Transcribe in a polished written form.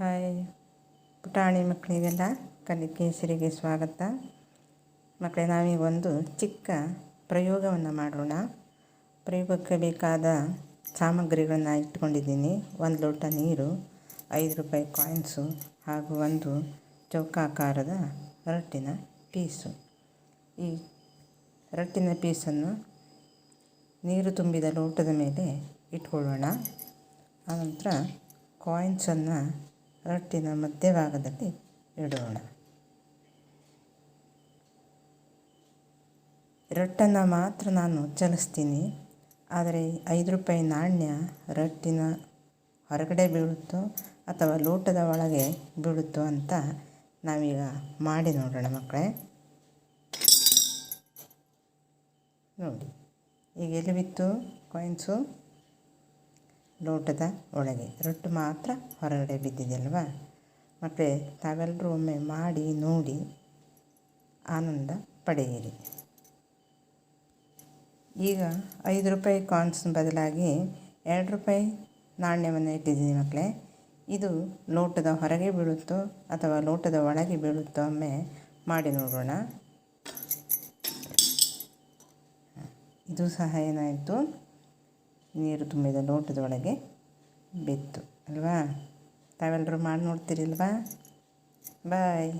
Hi ಪುಟಾಣಿ ಮಕ್ಕಳಿಗೆಲ್ಲ ಕಲಿಕೇಸರಿಗೆ ಸ್ವಾಗತ. ಮಕ್ಕಳೇ, ನಾವೀಗ ಒಂದು ಚಿಕ್ಕ ಪ್ರಯೋಗವನ್ನು ಮಾಡೋಣ. ಪ್ರಯೋಗಕ್ಕೆ ಬೇಕಾದ ಸಾಮಗ್ರಿಗಳನ್ನು ಇಟ್ಕೊಂಡಿದ್ದೀನಿ. 1 ಲೋಟ ನೀರು, 5 ರೂಪಾಯಿ ಕಾಯಿನ್ಸು ಹಾಗೂ ಒಂದು ಚೌಕಾಕಾರದ ರಟ್ಟಿನ ಪೀಸು. ಈ ರಟ್ಟಿನ ಪೀಸನ್ನು ನೀರು ತುಂಬಿದ ಲೋಟದ ಮೇಲೆ ಇಟ್ಕೊಳ್ಳೋಣ. ಆನಂತರ ಕಾಯಿನ್ಸನ್ನು ರಟ್ಟಿನ ಮಧ್ಯಭಾಗದಲ್ಲಿ ಇಡೋಣ. ರಟ್ಟನ್ನು ಮಾತ್ರ ನಾನು ಚಲಿಸ್ತೀನಿ, ಆದರೆ 5 ರೂಪಾಯಿ ನಾಣ್ಯ ರಟ್ಟಿನ ಹೊರಗಡೆ ಬೀಳುತ್ತೋ ಅಥವಾ ಲೋಟದ ಒಳಗೆ ಬೀಳುತ್ತೋ ಅಂತ ನಾವೀಗ ಮಾಡಿ ನೋಡೋಣ ಮಕ್ಕಳೇ. ನೋಡಿ, ಈಗ ಎಲ್ಲಿ ಬಿತ್ತು ಕಾಯಿನ್ಸು? ಲೋಟದ ಒಳಗೆ. ರಟ್ಟು ಮಾತ್ರ ಹೊರಗಡೆ ಬಿದ್ದಿದೆಯಲ್ವಾ ಮಕ್ಕಳೇ? ತಾವೆಲ್ಲರೂ ಒಮ್ಮೆ ಮಾಡಿ ನೋಡಿ ಆನಂದ ಪಡೆಯಿರಿ. ಈಗ 5 ರೂಪಾಯಿ ಕಾಯಿನ್ಸ್ ಬದಲಾಗಿ 2 ರೂಪಾಯಿ ನಾಣ್ಯವನ್ನು ಇಟ್ಟಿದ್ದೀನಿ ಮಕ್ಕಳೇ. ಇದು ಲೋಟದ ಹೊರಗೆ ಬೀಳುತ್ತೋ ಅಥವಾ ಲೋಟದ ಒಳಗೆ ಬೀಳುತ್ತೋ ಒಮ್ಮೆ ಮಾಡಿ ನೋಡೋಣ. ಇದು ಸಹ ಏನಾಯಿತು, ನೀರು ತುಂಬಿದ ಲೋಟದ ಒಳಗೆ ಬಿತ್ತು ಅಲ್ವಾ? ತಾವೆಲ್ಲರೂ ಮಾಡಿ ನೋಡ್ತೀರಿಲ್ವಾ? ಬಾಯ್.